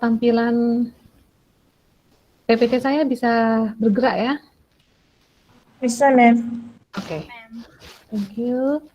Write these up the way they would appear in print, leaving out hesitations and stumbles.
Tampilan PPT saya bisa bergerak ya? Bisa, Mem. Oke. Thank you.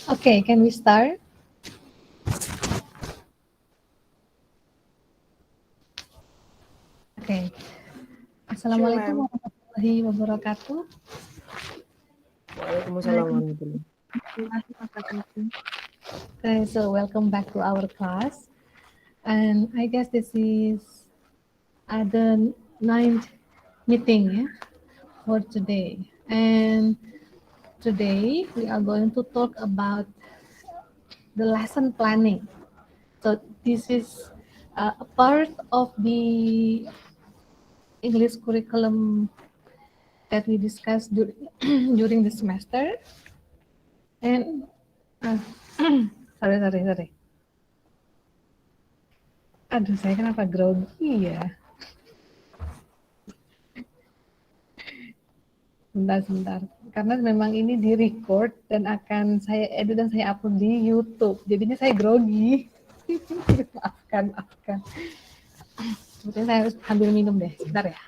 Okay, can we start? Okay. Assalamualaikum warahmatullahi wabarakatuh. Waalaikumsalam warahmatullahi wabarakatuh. Okay, so welcome back to our class. And I guess this is the 9th meeting for today. And today we are going to talk about the lesson planning. So this is a part of the English curriculum that we discussed during the semester. And sorry. Aduh, saya kenapa grogi ya? Sebentar. Karena memang ini di-record dan akan saya edit dan saya upload di YouTube. Jadinya saya grogi. maafkan. Sepertinya saya harus ambil minum deh. Sebentar ya.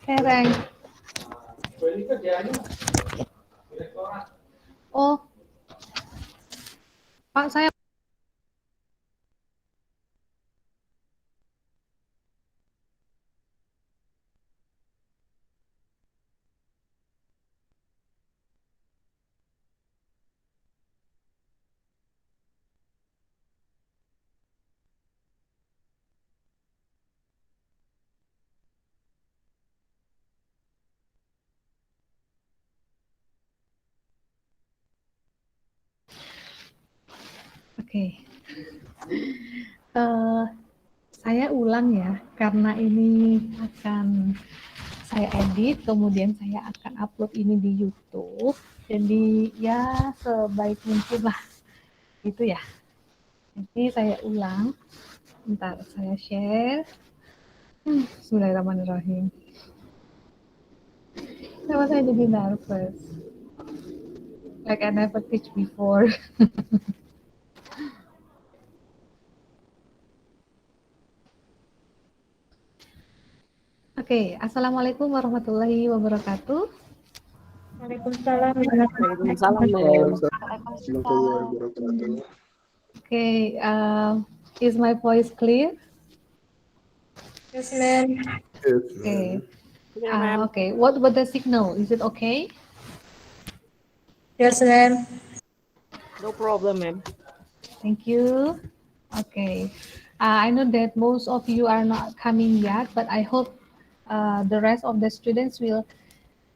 Hereng. Oh, Pak, saya Oke. Saya ulang ya, karena ini akan saya edit, kemudian saya akan upload ini di YouTube. Jadi ya sebaik mungkin lah, gitu ya. Jadi saya ulang. Bentar, saya share. Bismillahirrahmanirrahim. Kenapa saya jadi nervous? Like I never teach before. Oke, Assalamualaikum warahmatullahi wabarakatuh. Waalaikumsalam Waalaikumsalam. Waalaikumsalam warahmatullahi wabarakatuh. Okay, is my voice clear? Yes, ma'am. Okay. Yeah, ma'am. Okay. What about the signal? Is it okay? Yes, ma'am. No problem, ma'am. Thank you. Okay. I know that most of you are not coming yet, but I hope the rest of the students will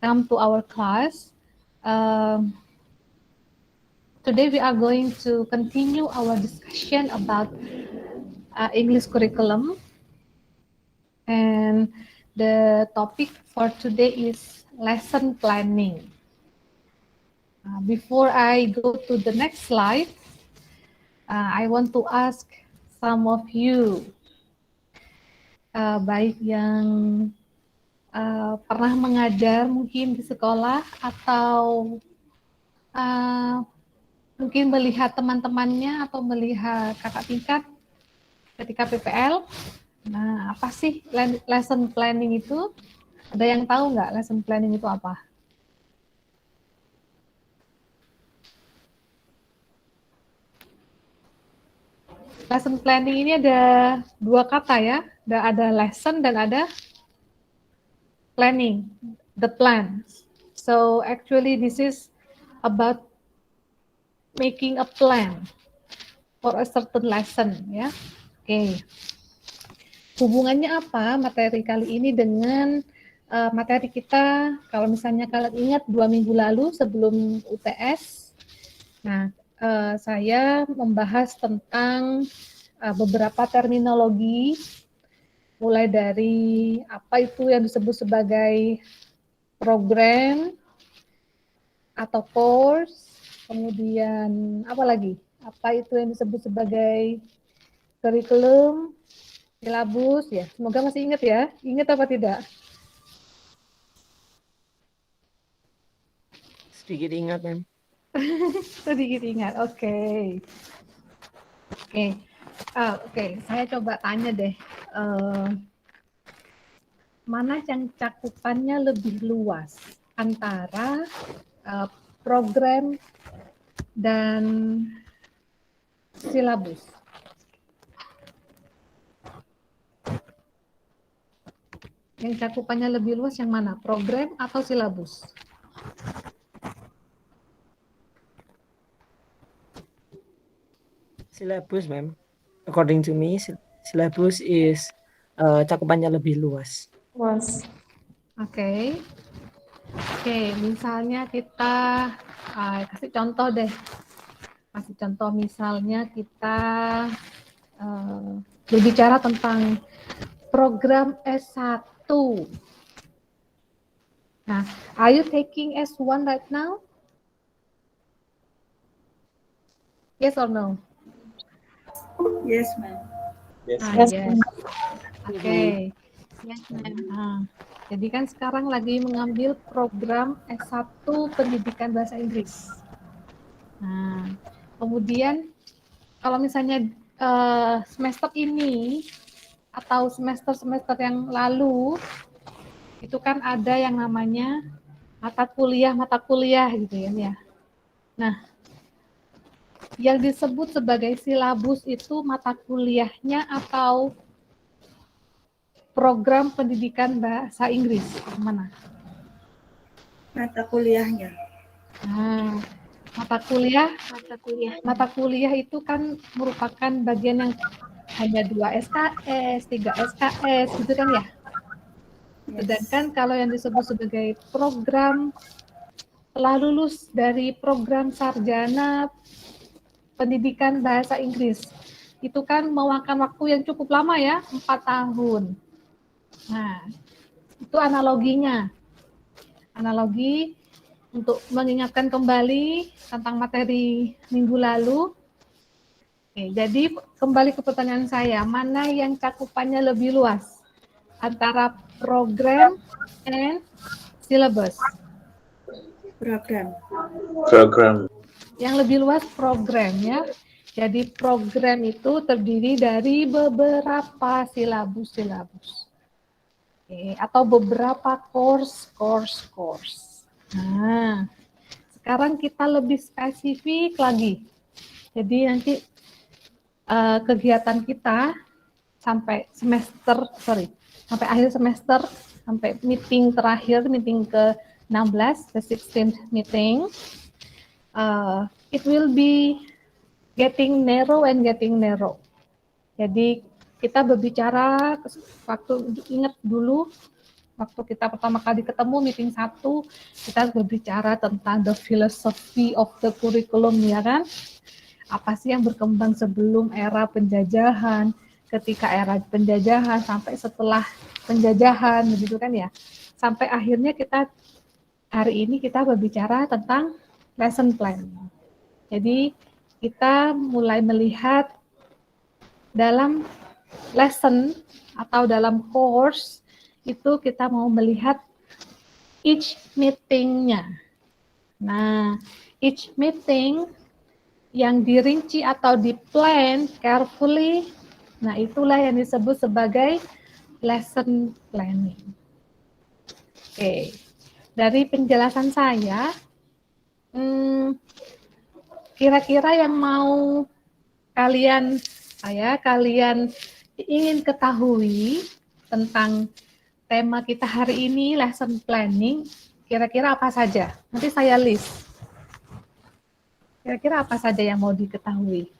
come to our class. Um, Today we are going to continue our discussion about English curriculum, and the topic for today is lesson planning. Before I go to the next slide, I want to ask some of you, baik yang pernah mengajar mungkin di sekolah atau uh, mungkin melihat teman-temannya atau melihat kakak tingkat ketika PPL. Nah, apa sih lesson planning itu? Ada yang tahu nggak lesson planning itu apa? Lesson planning ini ada dua kata ya, ada lesson dan ada planning, the plan. So actually this is about making a plan for a certain lesson ya. Oke. Hubungannya apa materi kali ini dengan materi kita? Kalau misalnya kalian ingat 2 minggu lalu sebelum UTS, nah saya membahas tentang beberapa terminologi, mulai dari apa itu yang disebut sebagai program atau course, kemudian apa lagi? Apa itu yang disebut sebagai curriculum, silabus, ya. Semoga masih ingat ya. Ingat apa tidak? Sedikit ingat, ma'am. Sedikit ingat. Oke. Oke. Oke, saya coba tanya deh. Mana yang cakupannya lebih luas antara program dan silabus? Yang cakupannya lebih luas yang mana? Program atau silabus? Silabus, ma'am. According to me, silabus is cakupannya lebih luas. Was. Oke. Oke, misalnya kita kasih contoh deh. Kasih contoh misalnya kita berbicara tentang program S1. Nah, are you taking S1 right now? Yes or no? Yes, ma'am. Yes. Oke. Yes, ma'am. Jadi kan sekarang lagi mengambil program S1 Pendidikan Bahasa Inggris. Nah, kemudian kalau misalnya semester ini atau semester-semester yang lalu itu kan ada yang namanya mata kuliah gitu ya. Nah, yang disebut sebagai silabus itu mata kuliahnya atau program pendidikan bahasa Inggris mana? Mata kuliahnya. Nah, mata kuliah itu kan merupakan bagian yang hanya 2 SKS, 3 SKS gitu kan ya. Sedangkan kalau yang disebut sebagai program telah lulus dari program sarjana pendidikan bahasa Inggris, itu kan memakan waktu yang cukup lama ya, 4 tahun. Nah, itu analoginya. Analogi untuk mengingatkan kembali tentang materi minggu lalu. Oke, jadi kembali ke pertanyaan saya, mana yang cakupannya lebih luas antara program and syllabus? Program. Yang lebih luas program ya. Jadi program itu terdiri dari beberapa silabus. Oke, atau beberapa course. Nah, sekarang kita lebih spesifik lagi. Jadi nanti kegiatan kita sampai sampai akhir semester, sampai meeting terakhir, meeting ke-16, the 16th meeting, it will be getting narrow and getting narrow. Jadi kita berbicara, ingat dulu waktu kita pertama kali ketemu meeting 1, kita berbicara tentang the philosophy of the curriculum, ya kan? Apa sih yang berkembang sebelum era penjajahan, ketika era penjajahan, sampai setelah penjajahan, begitu kan ya. Sampai akhirnya hari ini kita berbicara tentang lesson plan. Jadi kita mulai melihat dalam lesson atau dalam course itu kita mau melihat each meeting-nya. Nah, each meeting yang dirinci atau di-plan carefully, nah itulah yang disebut sebagai lesson planning. Oke, dari penjelasan saya, kira-kira yang mau kalian ingin ketahui tentang tema kita hari ini, lesson planning, kira-kira apa saja? Nanti saya list. Kira-kira apa saja yang mau diketahui?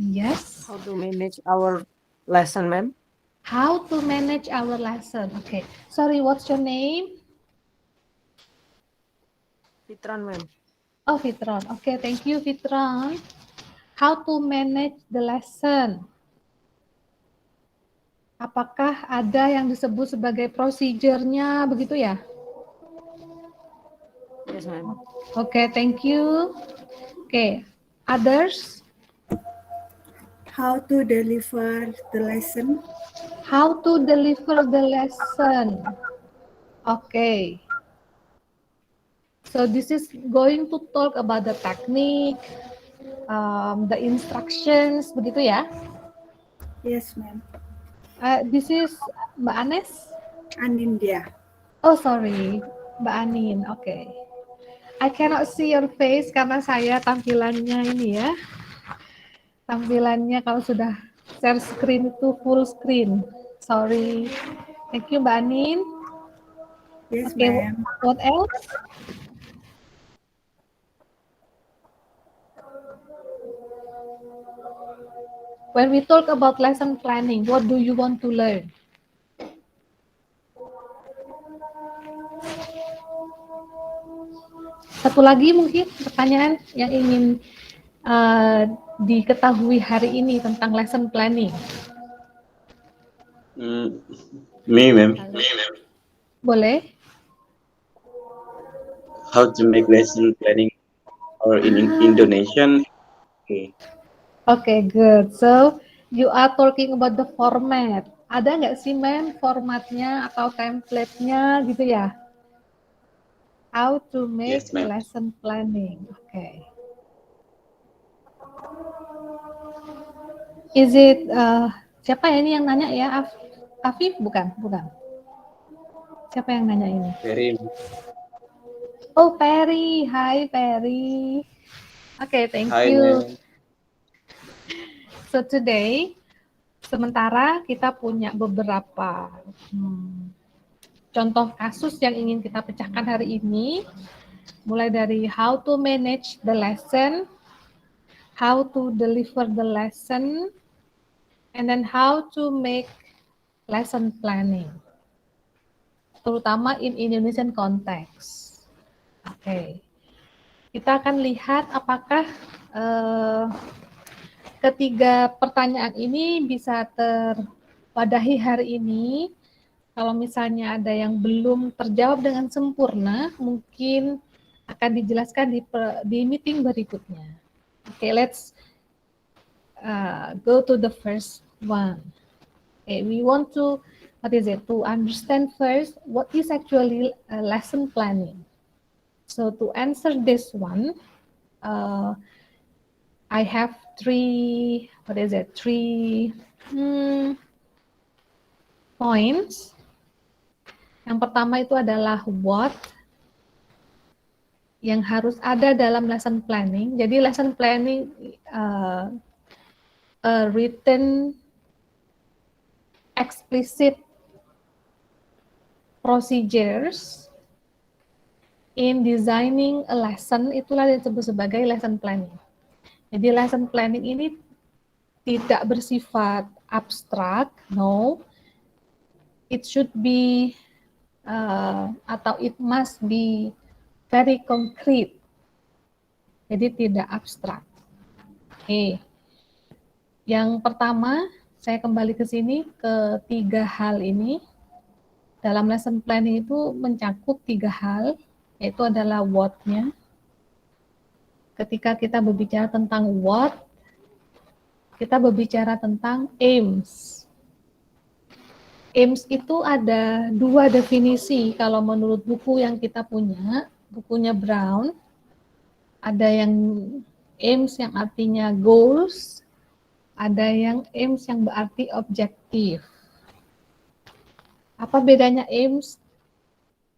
Yes. How to manage our lesson, ma'am? How to manage our lesson. Okay. Sorry, what's your name? Fitran, ma'am. Oh, Fitron. Okay, thank you, Fitron. How to manage the lesson. Apakah ada yang disebut sebagai prosedurnya, begitu ya? Yes, ma'am. Okay, thank you. Okay, others? How to deliver the lesson. How to deliver the lesson. Okay. So this is going to talk about the technique, the instructions, begitu ya? Yes, ma'am. This is Mbak Anes? Anindya. Oh, sorry. Mbak Anin, oke. Okay. I cannot see your face karena saya tampilannya ini ya. Tampilannya kalau sudah share screen itu full screen. Sorry. Thank you, Mbak Anin. Yes, Okay, ma'am. what else? When we talk about lesson planning, what do you want to learn? Satu lagi mungkin pertanyaan yang ingin diketahui hari ini tentang lesson planning. Me, ma'am. Boleh? How to make lesson planning or in Indonesian? Okay. Okay, good. So, you are talking about the format. Ada nggak sih, ma'am, formatnya atau template-nya gitu ya? How to make Yes, ma'am. lesson planning. Okay. Is it, siapa ya ini yang nanya ya? Afif? Bukan, bukan. Siapa yang nanya ini? Very. Oh, Perry. Hi, Perry. Okay, thank Hi, you. ma'am. So today, sementara kita punya beberapa contoh kasus yang ingin kita pecahkan hari ini, mulai dari how to manage the lesson, how to deliver the lesson, and then how to make lesson planning, terutama in Indonesian context. Oke, kita akan lihat apakah ketiga pertanyaan ini bisa terwadahi hari ini. Kalau misalnya ada yang belum terjawab dengan sempurna, mungkin akan dijelaskan di meeting berikutnya. Okay, let's go to the first one. Okay, we want to, to understand first what is actually lesson planning. So to answer this one, I have three points. Yang pertama itu adalah what, yang harus ada dalam lesson planning. Jadi lesson planning written explicit procedures in designing a lesson, itulah disebut sebagai lesson planning. Jadi lesson planning ini tidak bersifat abstrak, no. It should be atau it must be very concrete. Jadi tidak abstrak. Oke. Yang pertama, saya kembali ke sini ke 3 hal ini. Dalam lesson planning itu mencakup 3 hal, yaitu adalah what-nya. Ketika kita berbicara tentang what, kita berbicara tentang aims. Aims itu ada 2 definisi kalau menurut buku yang kita punya, bukunya Brown. Ada yang aims yang artinya goals, ada yang aims yang berarti objektif. Apa bedanya aims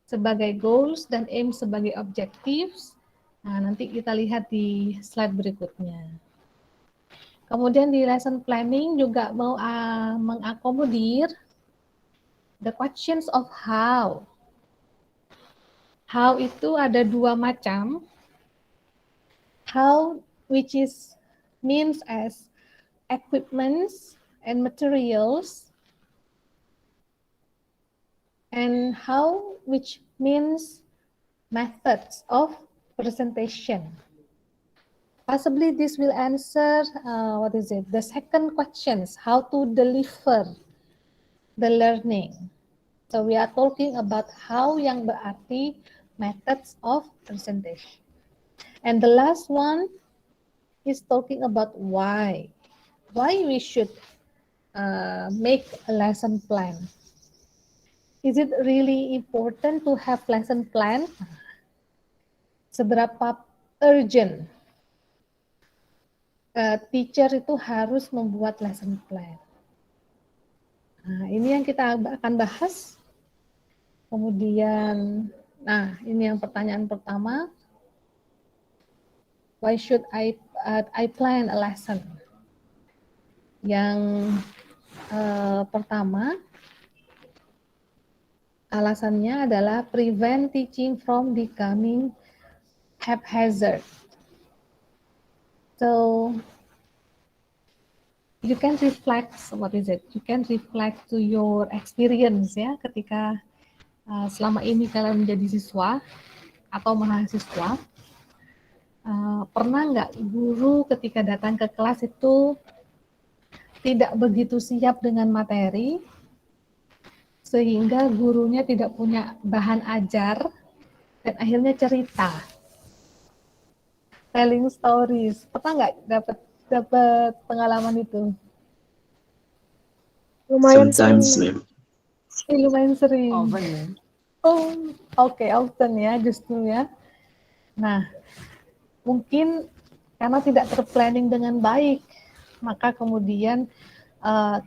sebagai goals dan aims sebagai objectives? Nah, nanti kita lihat di slide berikutnya. Kemudian di lesson planning juga mau mengakomodir the questions of how. How itu ada 2 macam. How, which is means as equipments and materials, and how, which means methods of presentation. Possibly this will answer the second questions, how to deliver the learning. So we are talking about how yang berarti methods of presentation. And the last one is talking about why. Why we should make a lesson plan. Is it really important to have lesson plan? Seberapa urgent teacher itu harus membuat lesson plan. Nah, ini yang kita akan bahas. Kemudian, nah ini yang pertanyaan pertama. Why should I plan a lesson? Yang pertama, alasannya adalah prevent teaching from becoming haphazard. So you can reflect, you can reflect to your experience ya, ketika selama ini kalian menjadi siswa atau mahasiswa. Pernah nggak guru ketika datang ke kelas itu tidak begitu siap dengan materi, sehingga gurunya tidak punya bahan ajar, dan akhirnya cerita, telling stories. Pernah nggak dapat pengalaman itu? Lumayan Sometimes, sering. ma'am. Lumayan sering. Often ya. Oh, oke, often ya, justru ya. Nah, mungkin karena tidak terplanning dengan baik, maka kemudian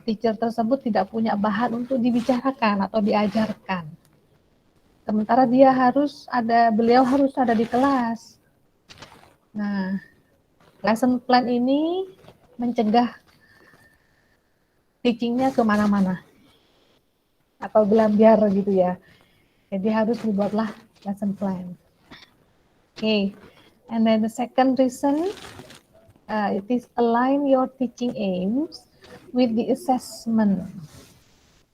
teacher tersebut tidak punya bahan untuk dibicarakan atau diajarkan. Sementara beliau harus ada di kelas. Nah, lesson plan ini mencegah teachingnya kemana-mana atau gelambiar gitu ya. Jadi harus dibuatlah lesson plan. Okay, and then the second reason, it is align your teaching aims with the assessment.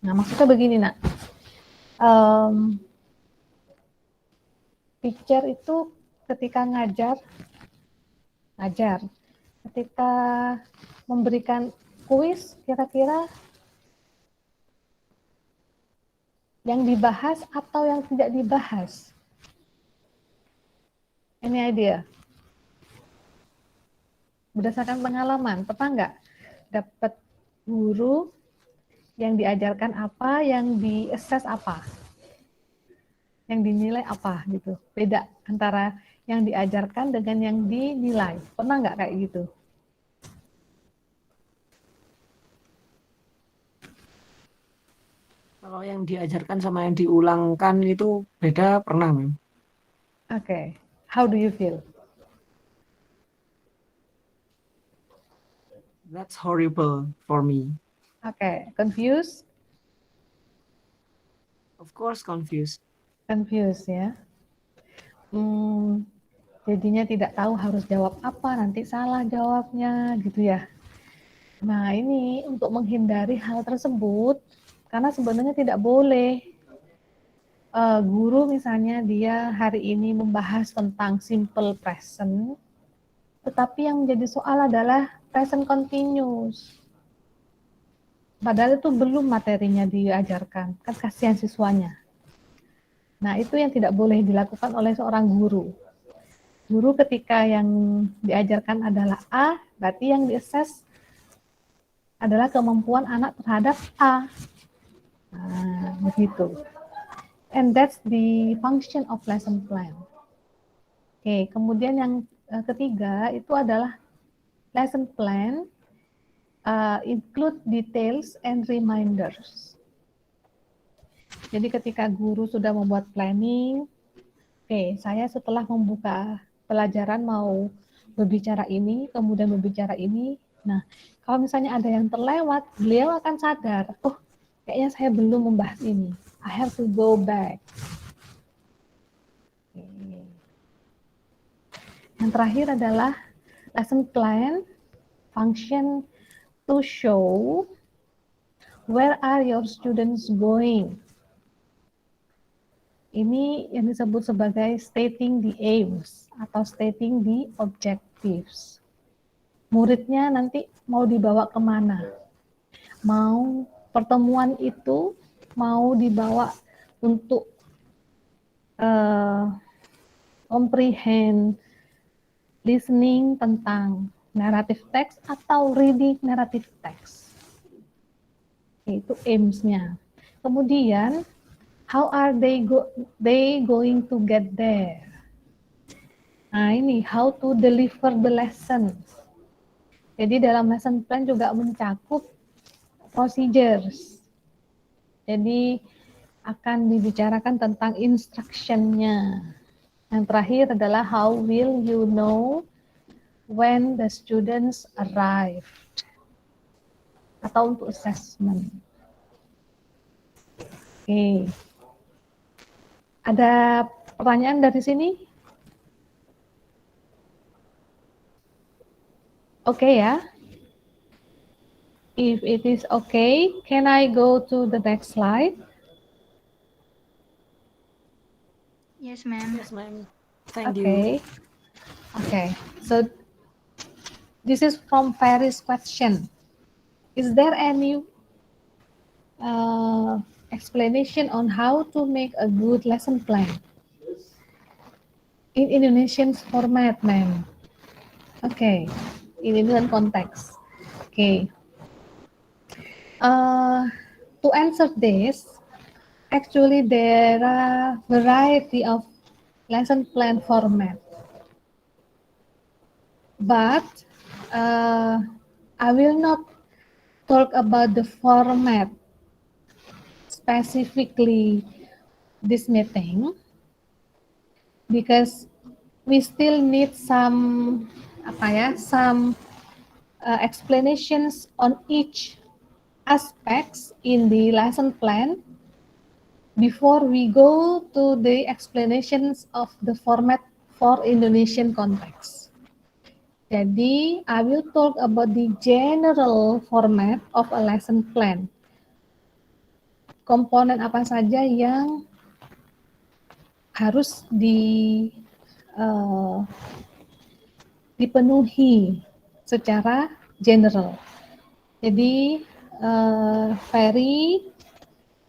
Nah, maksudnya begini nak, teacher itu ketika ngajar, ketika memberikan kuis, kira-kira yang dibahas atau yang tidak dibahas? Any idea? Berdasarkan pengalaman, pernah nggak dapat guru yang diajarkan apa, yang di-assess apa, yang dinilai apa gitu? Beda antara yang diajarkan dengan yang dinilai. Pernah nggak kayak gitu? Kalau yang diajarkan sama yang diulangkan itu beda, pernah, Mem. Okay. How do you feel? That's horrible for me. Okay. Confused? Of course, confused. Confused ya. Jadinya tidak tahu harus jawab apa, nanti salah jawabnya gitu ya. Nah, ini untuk menghindari hal tersebut, karena sebenarnya tidak boleh guru misalnya dia hari ini membahas tentang simple present, tetapi yang menjadi soal adalah present continuous. Padahal itu belum materinya diajarkan, kan kasihan siswanya. Nah, itu yang tidak boleh dilakukan oleh seorang guru. Guru ketika yang diajarkan adalah A, berarti yang di-assess adalah kemampuan anak terhadap A. Nah, begitu. And that's the function of lesson plan. Oke, kemudian yang ketiga itu adalah lesson plan include details and reminders. Jadi ketika guru sudah membuat planning, oke, saya setelah membuka pelajaran mau berbicara ini, kemudian berbicara ini. Nah, kalau misalnya ada yang terlewat, beliau akan sadar, oh, kayaknya saya belum membahas ini. I have to go back. Oke. Yang terakhir adalah lesson plan function to show where are your students going. Ini yang disebut sebagai stating the aims atau stating the objectives. Muridnya nanti mau dibawa kemana? Mau pertemuan itu mau dibawa untuk comprehend listening tentang narrative text atau reading narrative text. Itu aims-nya. Kemudian how are they going to get there? Nah, ini how to deliver the lesson. Jadi dalam lesson plan juga mencakup procedures. Jadi akan dibicarakan tentang instruction-nya. Yang terakhir adalah how will you know when the students arrive, atau untuk assessment. Oke. Ada pertanyaan dari sini? Oke ya. If it is okay, can I go to the next slide? Yes, ma'am. Yes, ma'am. Thank you. Okay. Okay. So this is from Paris question. Is there any explanation on how to make a good lesson plan in Indonesian format, ma'am? Okay. In Indonesian context. Okay. To answer this, actually there are variety of lesson plan format. But I will not talk about the format specifically this meeting because we still need some explanations on each aspects in the lesson plan before we go to the explanations of the format for Indonesian context. Jadi, I will talk about the general format of a lesson plan. Komponen apa saja yang harus dipenuhi secara general. Jadi, Ferry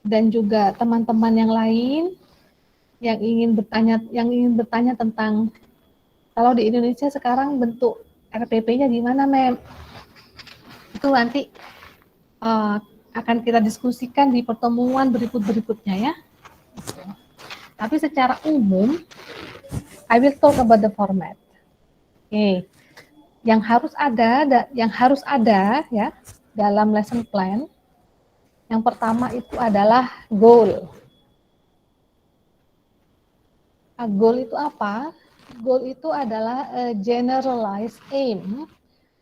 dan juga teman-teman yang lain yang ingin bertanya tentang kalau di Indonesia sekarang bentuk RPP-nya gimana, Mem? Itu nanti akan kita diskusikan di pertemuan berikutnya ya. Tapi secara umum, I will talk about the format. Oke. Yang harus ada ya dalam lesson plan. Yang pertama itu adalah goal. Goal itu apa? Goal itu adalah a generalized aim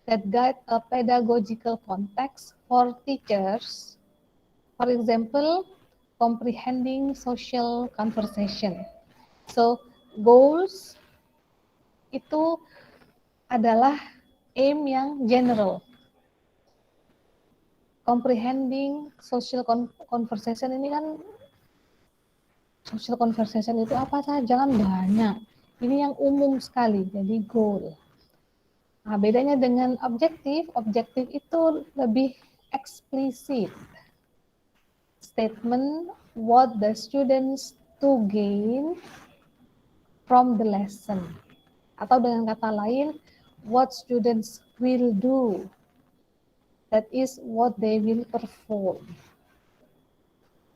that guide a pedagogical context for teachers. For example, comprehending social conversation. So, goals itu adalah aim yang general. Comprehending social conversation ini kan, social conversation itu apa saja, jangan banyak. Ini yang umum sekali, jadi goal. Nah, bedanya dengan objektif itu lebih eksplisit. Statement what the students to gain from the lesson. Atau dengan kata lain, what students will do. That is what they will perform.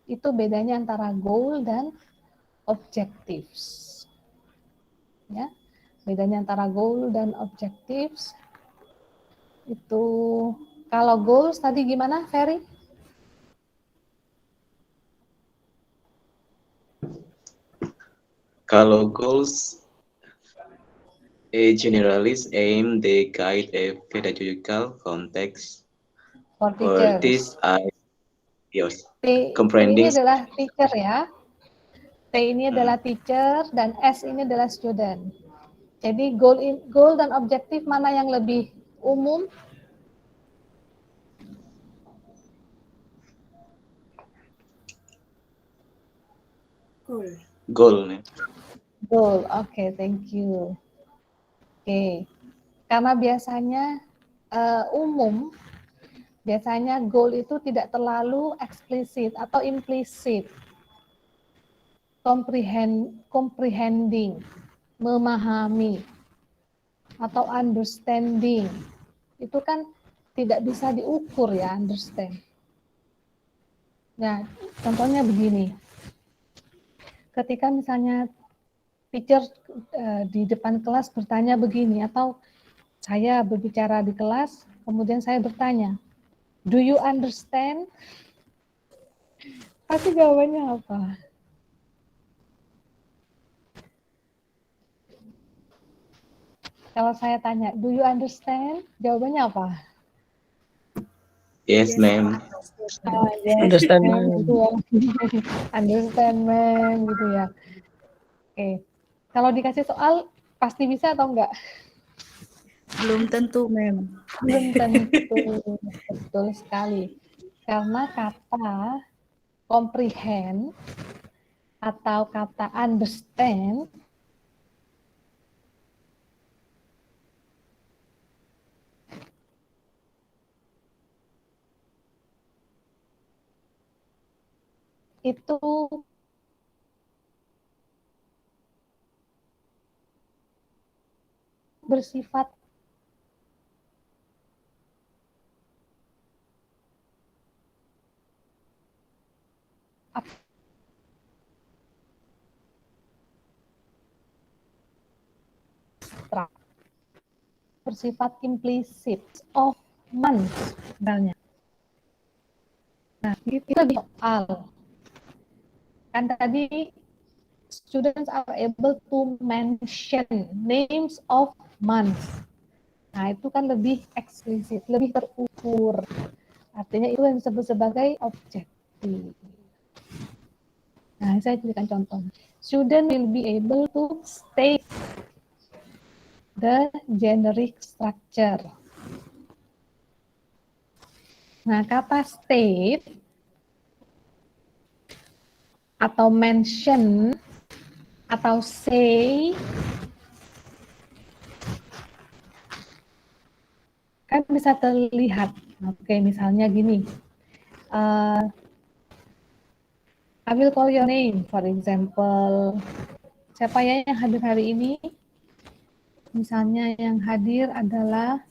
Itu bedanya antara goal dan objectives. Ya, bedanya antara goal dan objectives itu, kalau goals tadi gimana, Ferry? Kalau goals, a generalist aim, they guide a pedagogical context For for teachers. this I yes, T ini comprehending adalah teacher ya. T ini adalah teacher dan S ini adalah student. Jadi goal dan objektif mana yang lebih umum? goal. Goal. Oke, thank you. Oke. Karena biasanya umum, biasanya goal itu tidak terlalu eksplisit atau implisit. Comprehending, memahami, atau understanding, itu kan tidak bisa diukur ya, understand. Nah, contohnya begini, ketika misalnya teacher di depan kelas bertanya begini, atau saya berbicara di kelas, kemudian saya bertanya, do you understand? Pasti jawabannya apa? Kalau saya tanya, do you understand? Jawabannya apa? Yes, ma'am. Yes, Understand, ma'am, ma'am. gitu ya. Understand, ma'am, gitu ya. Oke. Kalau dikasih soal, pasti bisa atau enggak? Belum tentu, ma'am. Belum tentu. Betul sekali. Karena kata comprehend atau kata understand itu bersifat abstrak, bersifat implisit, of months sebenarnya. Nah, itu lebih soal. Kan tadi students are able to mention names of months. Nah, itu kan lebih eksplisit, lebih terukur. Artinya itu yang disebut sebagai objektif. Nah, saya berikan contoh. Student will be able to state the generic structure. Nah, kata state atau mention atau say kan bisa terlihat. Oke, misalnya gini. I will call your name, for example. Siapa ya yang hadir hari ini? Misalnya yang hadir adalah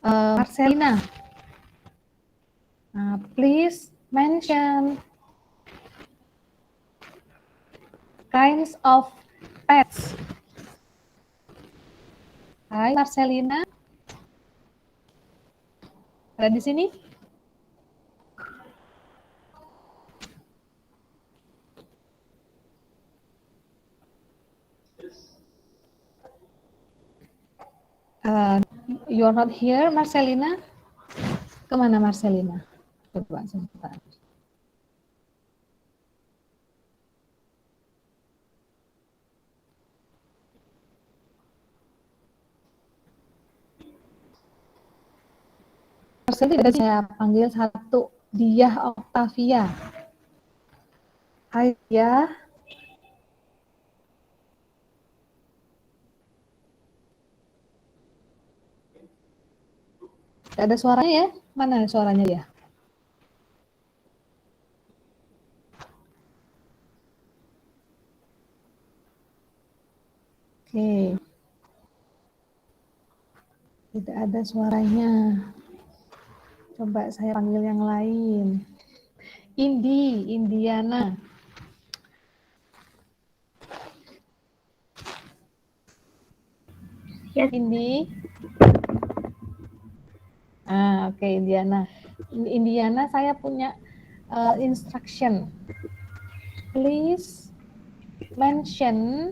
Marcelina. Please mention kinds of pets. Hai Marcelina. Ada di sini? Uh, you're not here, Marcelina? Kemana Marcelina? Coba sebentar. Marcelina saya panggil satu, Diah Octavia. Hai Diah. Gak ada suaranya ya? Mana suaranya dia? Oke. Tidak ada suaranya. Coba saya panggil yang lain. Indiana. Yes. Indi. Oke, Indiana. Indiana, saya punya instruction. Please mention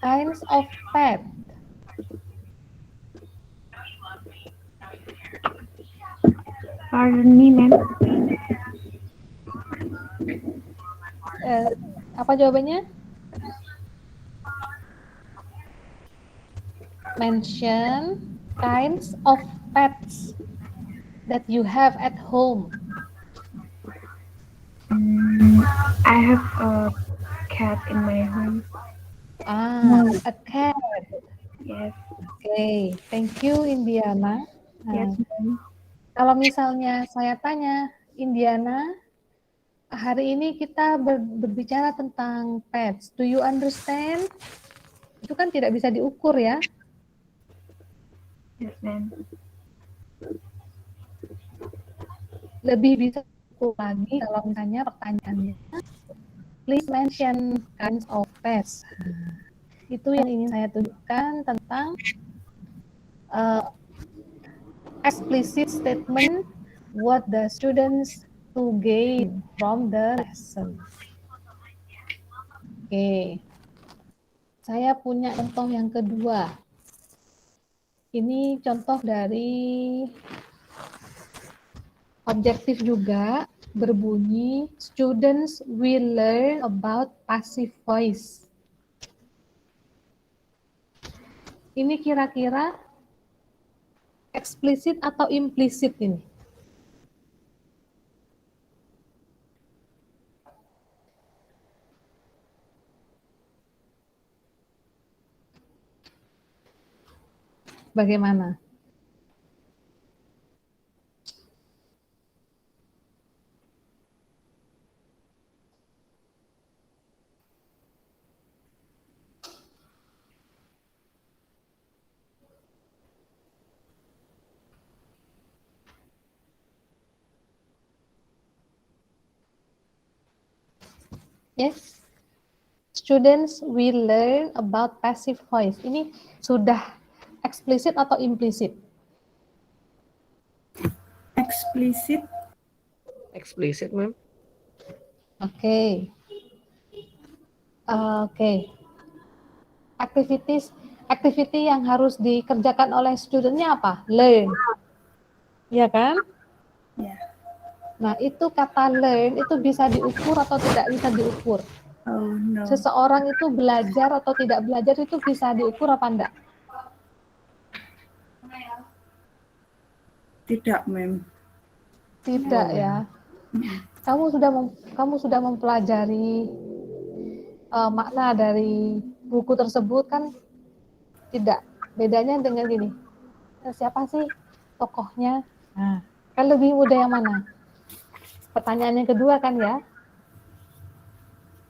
kinds of pet. Pardon me, ma'am. Apa jawabannya? Mention kinds of pets that you have at home. I have a cat in my home. A cat. Yes. Okay, thank you Indiana. Yes, ma'am. Kalau misalnya saya tanya, Indiana, hari ini kita berbicara tentang pets. Do you understand? Itu kan tidak bisa diukur ya. Yes, ma'am. Lebih bisa diukur lagi kalau misalnya pertanyaannya, please mention kinds of pets. Itu yang ingin saya tunjukkan tentang explicit statement what the students to gain from the lesson. Oke. Saya punya contoh yang kedua. Ini contoh dari objektif juga, berbunyi students will learn about passive voice. Ini kira-kira eksplisit atau implisit ini? Bagaimana? Yes. Students will learn about passive voice. Ini sudah eksplisit atau implisit? Eksplisit. Explicit, ma'am. Oke. Oke. Activity yang harus dikerjakan oleh studentnya apa? Learn. Iya kan? Ya. Nah, itu kata learn itu bisa diukur atau tidak bisa diukur? Oh, no. Seseorang itu belajar atau tidak belajar itu bisa diukur apa enggak? Tidak, ma'am. Tidak ya. Kamu sudah mempelajari makna dari buku tersebut kan? Tidak. Bedanya dengan gini. Siapa sih tokohnya? Nah, kan lebih mudah yang mana? Pertanyaan yang kedua kan ya.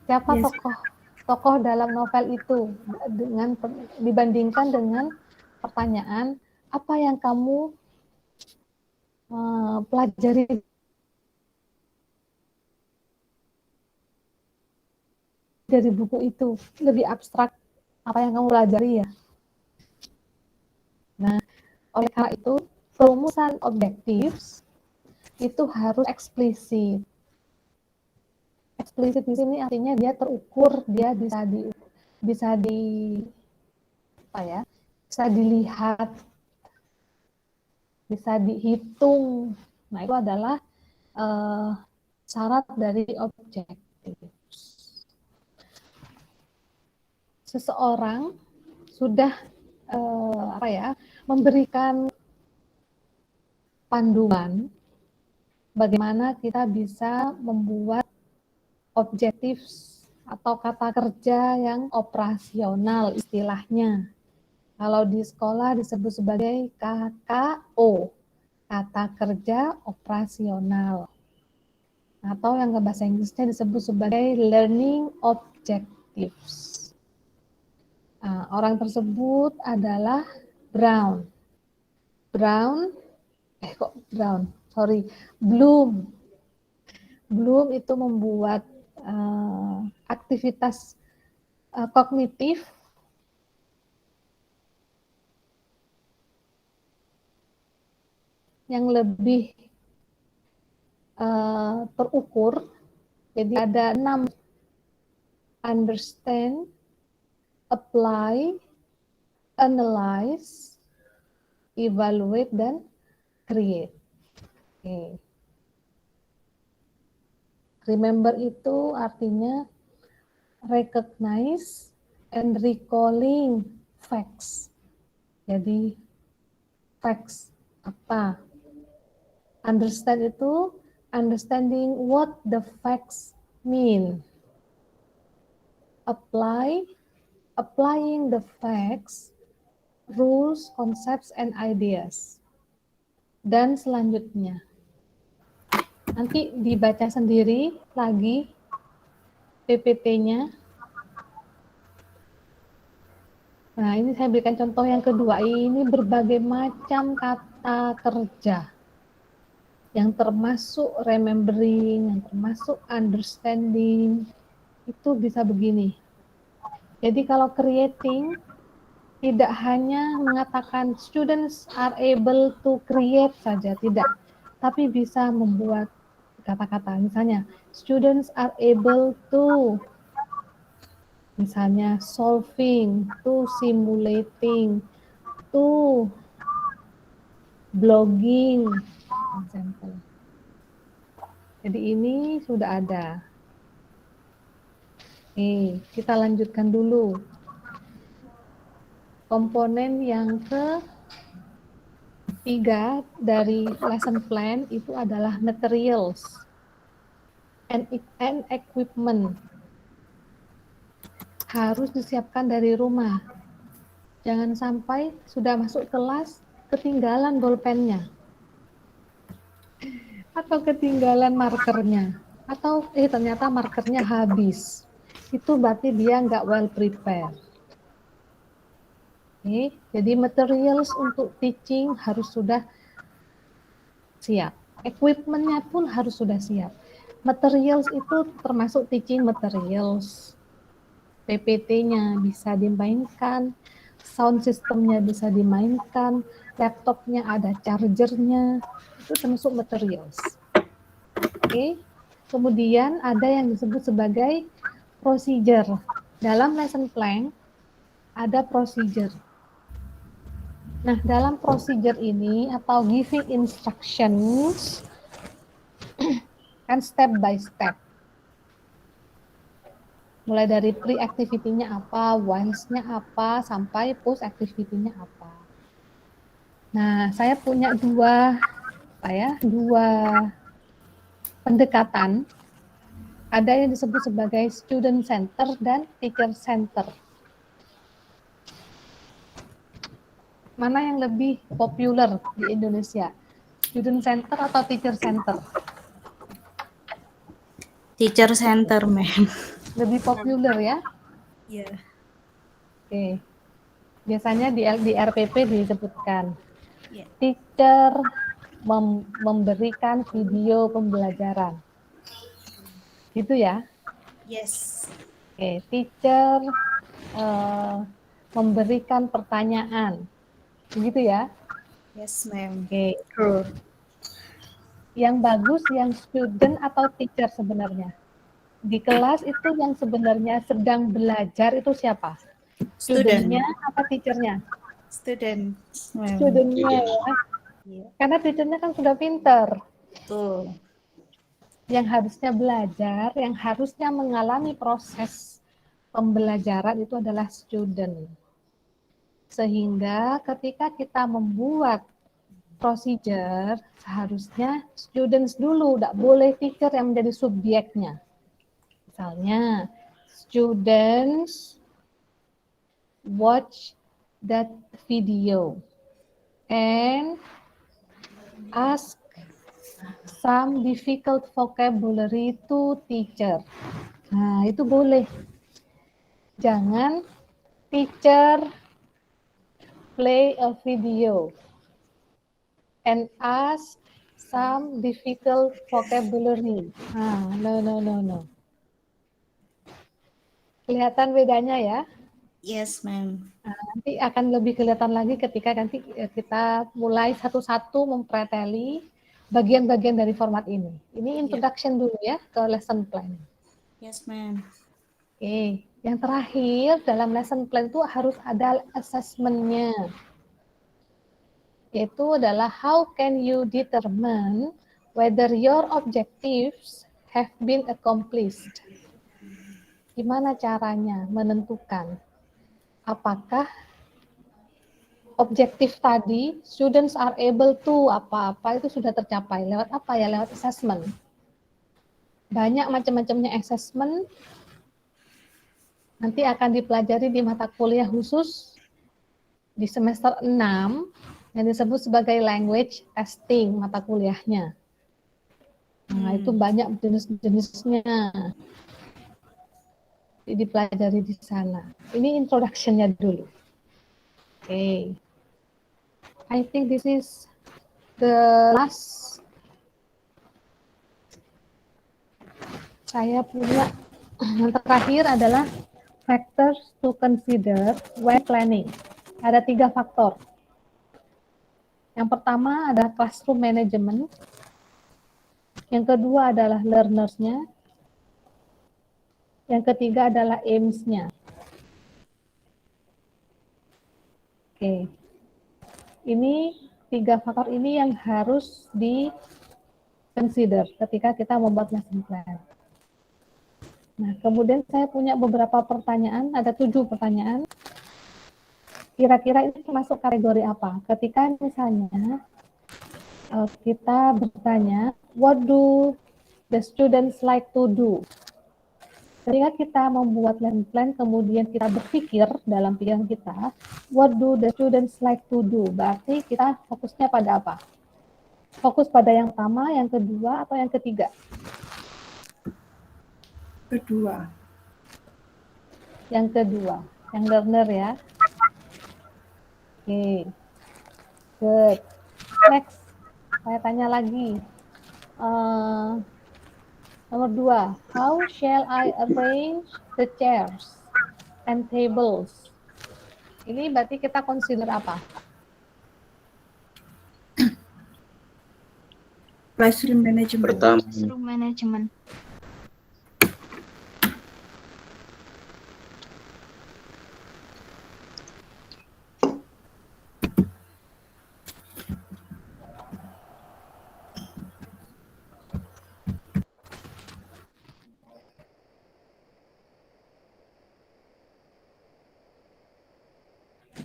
Siapa Yes. tokoh dalam novel itu dengan dibandingkan dengan pertanyaan apa yang kamu pelajari dari buku itu, lebih abstrak apa yang kamu pelajari ya. Nah, oleh karena itu perumusan objektif itu harus eksplisit. Eksplisit di sini artinya dia terukur, dia bisa di apa ya? bisa dilihat, bisa dihitung. Nah, itu adalah syarat dari objektif. Seseorang sudah memberikan panduan bagaimana kita bisa membuat objektif atau kata kerja yang operasional istilahnya. Kalau di sekolah disebut sebagai KKO, kata kerja operasional. Atau yang ke bahasa Inggrisnya disebut sebagai learning objectives. Nah, orang tersebut adalah Bloom. Bloom itu membuat aktivitas kognitif yang lebih terukur. Jadi ada 6: understand, apply, analyze, evaluate, dan create. Okay. Remember itu artinya recognize and recalling facts. Jadi facts apa? Understand itu understanding what the facts mean. Applying the facts, rules, concepts, and ideas. Dan selanjutnya, nanti dibaca sendiri lagi PPT-nya. Nah, ini saya berikan contoh yang kedua. Ini berbagai macam kata kerja yang termasuk remembering, yang termasuk understanding, itu bisa begini. Jadi kalau creating, tidak hanya mengatakan students are able to create saja, tidak. Tapi bisa membuat kata-kata, misalnya students are able to, misalnya solving, to simulating, to blogging, example. Jadi ini sudah ada. Kita lanjutkan dulu. Komponen yang ketiga dari lesson plan itu adalah materials and equipment. Harus disiapkan dari rumah. Jangan sampai sudah masuk kelas ketinggalan bolpennya atau ketinggalan markernya, atau ternyata markernya habis. Itu berarti dia nggak well prepared. Jadi materials untuk teaching harus sudah siap. Equipment-nya pun harus sudah siap. Materials itu termasuk teaching materials. PPT-nya bisa dimainkan, sound system-nya bisa dimainkan, laptopnya ada charger-nya, itu termasuk materials. Kemudian ada yang disebut sebagai procedure. Dalam lesson plan ada procedure. Nah, dalam procedure ini atau giving instructions kan step by step. Mulai dari pre-activity-nya apa, whiles-nya apa, sampai post-activity-nya apa. Nah, saya punya dua pendekatan. Ada yang disebut sebagai student center dan teacher center. Mana yang lebih populer di Indonesia? Student center atau teacher center? Teacher center, ma'am. Lebih populer ya? Iya. Oke. Biasanya di RPP disebutkan. Yeah. Teacher memberikan video pembelajaran. Gitu ya? Yes. Oke, teacher memberikan pertanyaan. Begitu ya? Yes, ma'am. Oke, true. Yang bagus yang student atau teacher sebenarnya? Di kelas itu yang sebenarnya sedang belajar itu siapa? Studentnya apa teachernya? Students, ma'am. Studentnya Student. ya. Iya, Karena teachernya kan sudah pinter. betul. Yang harusnya belajar, yang harusnya mengalami proses pembelajaran itu adalah student. Sehingga ketika kita membuat procedure, seharusnya students dulu, tidak boleh teacher yang menjadi subjeknya. Misalnya, students watch that video and ask some difficult vocabulary to teacher. Nah, itu boleh. Jangan teacher play a video and ask some difficult vocabulary. No, no, no, no. Kelihatan bedanya ya? Yes, ma'am. Nanti akan lebih kelihatan lagi ketika nanti kita mulai satu-satu mempreteli bagian-bagian dari format ini. Ini introduction dulu ya ke lesson plan. Yes, ma'am. Oke, yang terakhir dalam lesson plan itu harus ada assessment-nya. Yaitu adalah how can you determine whether your objectives have been accomplished. Gimana caranya menentukan apakah objektif tadi students are able to apa-apa itu sudah tercapai lewat apa ya, lewat assessment. Banyak macam-macamnya assessment, nanti akan dipelajari di mata kuliah khusus di semester 6 yang disebut sebagai language testing mata kuliahnya. Nah, itu banyak jenis-jenisnya dipelajari di sana. Ini introduction-nya dulu. Oke. I think this is the last saya punya. Yang terakhir adalah factors to consider when planning. Ada 3 faktor. Yang pertama adalah classroom management. Yang kedua adalah learners-nya. Yang ketiga adalah aims-nya. Oke. Ini 3 faktor ini yang harus di consider ketika kita membuat lesson plan. Nah, kemudian saya punya beberapa pertanyaan, ada 7 pertanyaan. Kira-kira ini masuk kategori apa? Ketika misalnya kita bertanya, what do the students like to do? Ketika kita membuat lesson plan, kemudian kita berpikir dalam pikiran kita, what do the students like to do? Berarti kita fokusnya pada apa? Fokus pada yang pertama, yang kedua, atau yang ketiga? Kedua. Yang kedua, yang learner ya. Oke, good. Next, saya tanya lagi. Nomor 2, how shall I arrange the chairs and tables? Ini berarti kita consider apa? Classroom management. Pertama, Classroom management.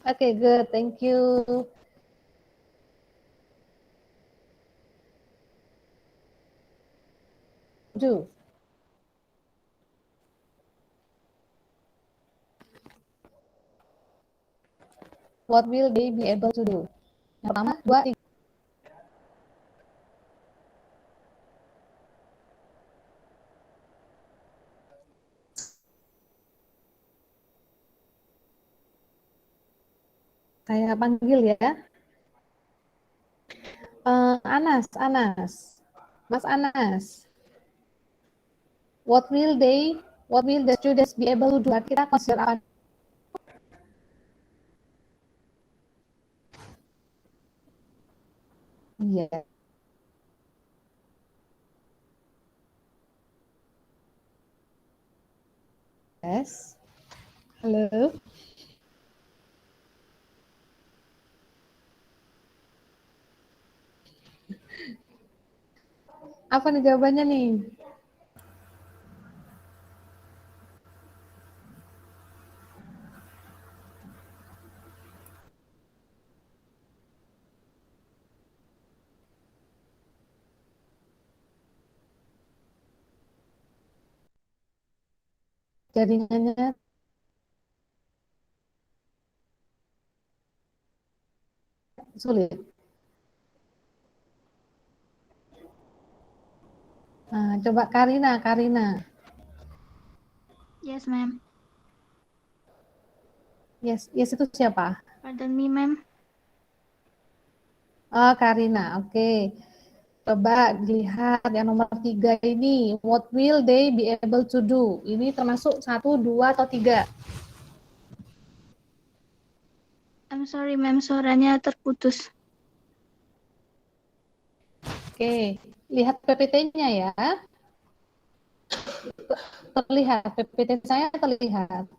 Okay, good. Thank you. Do. What will they be able to do? Yang pertama, 2, 3. Saya panggil ya. Anas. Mas Anas. What will the students be able to do? Kita consider apa? Iya. Yes. Halo. Apa nih jawabannya nih? Jaringannya sulit. Nah, coba Karina. Yes, ma'am. Yes itu siapa? Pardon me, ma'am. Oh, Karina. Oke. Coba dilihat yang nomor 3 ini. What will they be able to do? Ini termasuk 1, 2, atau 3? I'm sorry, ma'am. Suaranya terputus. Oke. Lihat PPT-nya ya. Terlihat. PPT saya terlihat.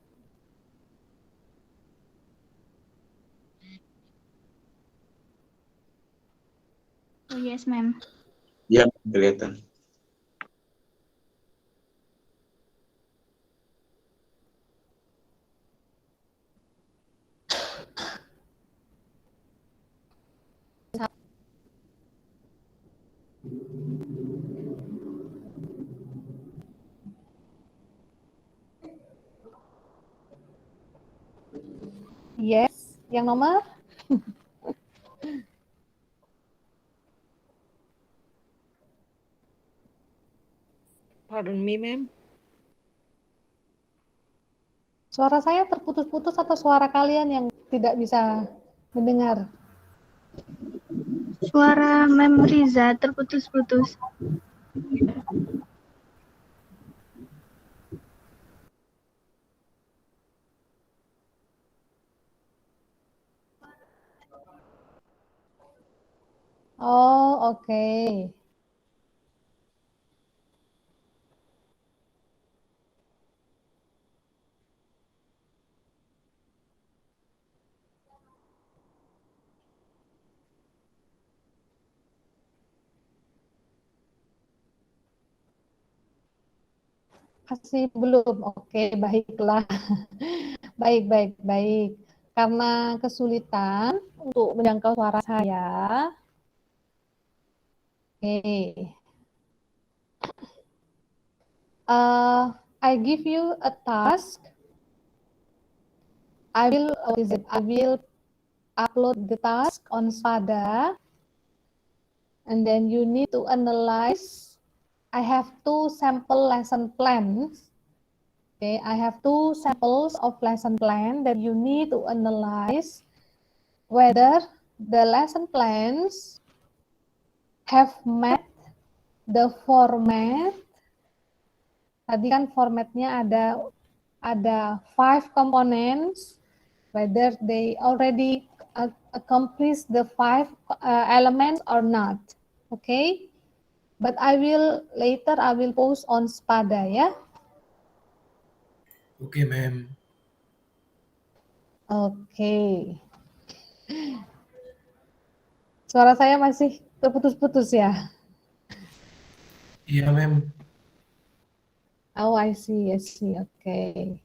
Oh, yes, ma'am. Ya, kelihatan. Yes. Yang nomor? Pardon me, ma'am. Suara saya terputus-putus atau suara kalian yang tidak bisa mendengar? Suara ma'am Riza terputus-putus. Oh, oke. Masih belum. Oke, baiklah. Baik. Karena kesulitan untuk menjangkau suara saya. Oke. I give you a task. I will upload the task on Spada, and then you need to analyze. I have 2 sample lesson plans. Okay, I have 2 samples of lesson plan that you need to analyze whether the lesson plans have met the format. Tadi kan formatnya ada 5 components, whether they already accomplish the 5 elements or not. Okay, but I will post on Spada ya. Okay, ma'am. Oke. Suara saya masih terputus-putus ya. Iya, ma'am. Oh, I see. Okay.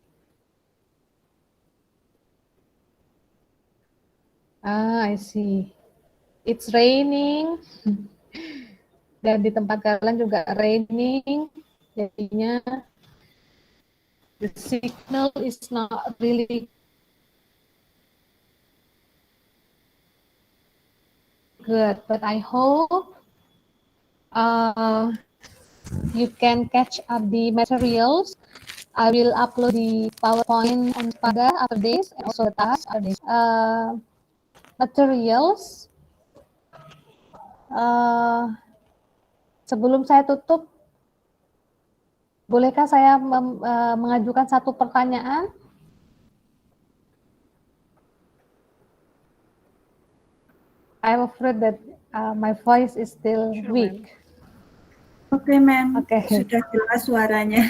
I see. It's raining. Dan di tempat kalian juga raining. Jadinya the signal is not really good. But I hope you can catch up the materials. I will upload the PowerPoint on Spada after this, and also the task after this. Materials. Sebelum saya tutup, bolehkah saya mengajukan satu pertanyaan? I'm afraid that my voice is still weak. Oke, ma'am. Oke. Sudah jelas suaranya.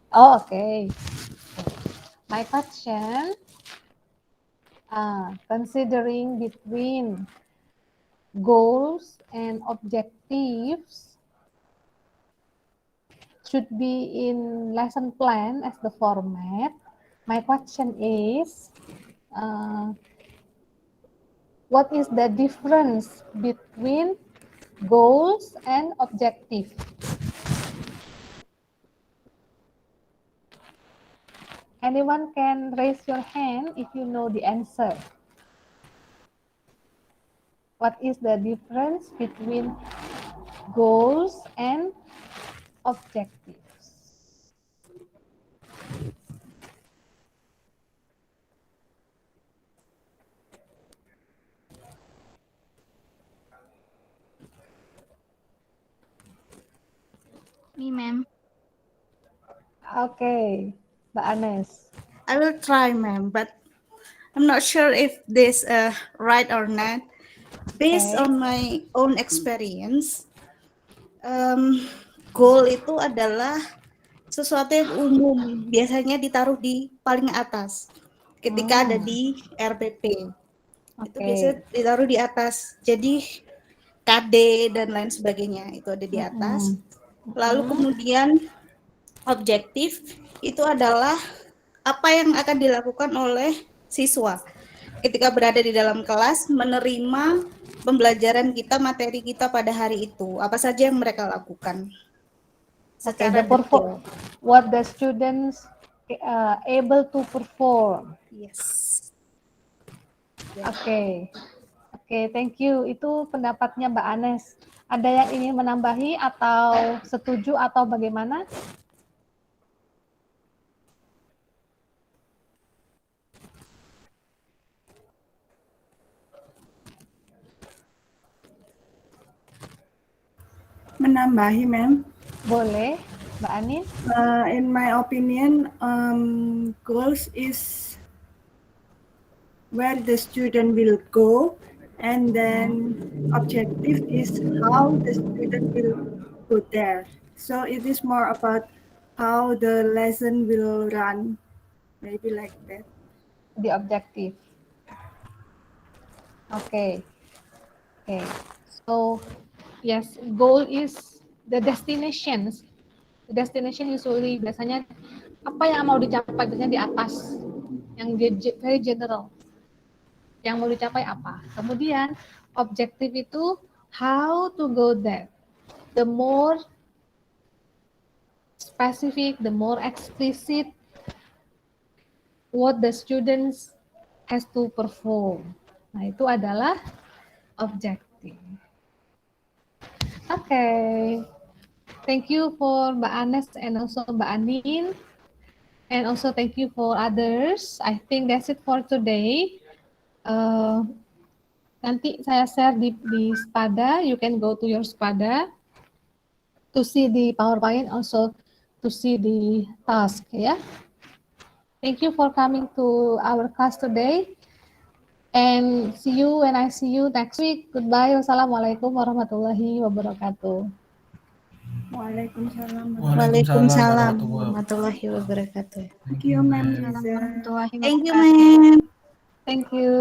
Oh, okay. My question, considering between goals and objectives, should be in lesson plan as the format. My question is, what is the difference between goals and objective? Anyone can raise your hand if you know the answer. What is the difference between goals and objectives? Me, ma'am. Okay, Mbak Anes. I will try, ma'am, but I'm not sure if this right or not. Based Okay. on my own experience, goal itu adalah sesuatu yang umum, biasanya ditaruh di paling atas ketika ada di RPP. Itu biasanya ditaruh di atas. Jadi KD dan lain sebagainya itu ada di atas. Lalu kemudian objektif itu adalah apa yang akan dilakukan oleh siswa ketika berada di dalam kelas menerima pembelajaran kita, materi kita pada hari itu. Apa saja yang mereka lakukan Okay, secara detail. what the students able to perform. Yes. Oke, thank you. Itu pendapatnya Mbak Anes. Ada yang ingin menambahi atau setuju atau bagaimana? Menambahi, ma'am. Boleh, Mbak Anin? In my opinion, goals is where the student will go, and then objective is how the student will go there. So it is more about how the lesson will run, maybe like that. The objective. Okay. So yes, goal is the destinations. The destination usually biasanya apa yang mau dicapai biasanya di atas, yang very general. Yang mau dicapai apa? Kemudian objektif itu how to go there. The more specific, the more explicit what the students has to perform. Nah, itu adalah objektif. Okay. Thank you for Mbak Anes and also Mbak Anin. And also thank you for others. I think that's it for today. Nanti saya share di Spada. You can go to your Spada to see the PowerPoint, also to see the task. Yeah. Thank you for coming to our class today. And see you when I see you next week. Goodbye. Wassalamualaikum warahmatullahi wabarakatuh. Waalaikumsalam. Waalaikumsalam warahmatullahi wabarakatuh. Thank you, ma'am. Warahmatullahi Thank you, wabarakatuh. ma'am. Thank you.